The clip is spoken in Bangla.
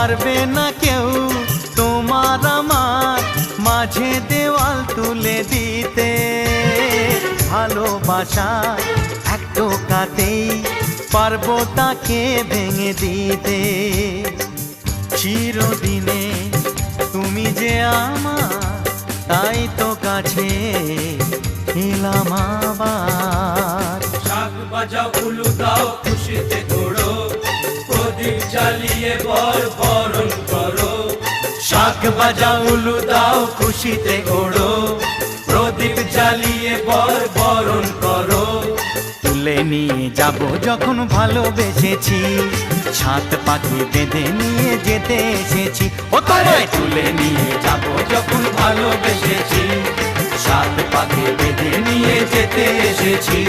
পারবে না কেউ তোমার আমার মাঝে দেওয়াল তুলে দিতে। ভালোবাসা এক টোকাতেই পারবো তাকে ভেঙে দিতে। চিরদিনে তুমি যে আমার, তাই তো কাছে এলাম আবার। শাক বাজাও উলু দাও খুশিতে ঘোড়ো, প্রদীপ জ্বালিয়ে বরণ করো। শাক বাজাও উলু দাও খুশিতে ওড়ো, প্রদীপ জ্বালিয়ে বরণ করো। তুলে নিয়ে যাব যখন ভালোবেসেছি, ছাত পাখি বেঁধে নিয়ে যেতে এসেছি। ও তোমায় তুলে নিয়ে যাব যখন ভালোবেসেছি, সাত পাখি বেঁধে নিয়ে যেতে এসেছি।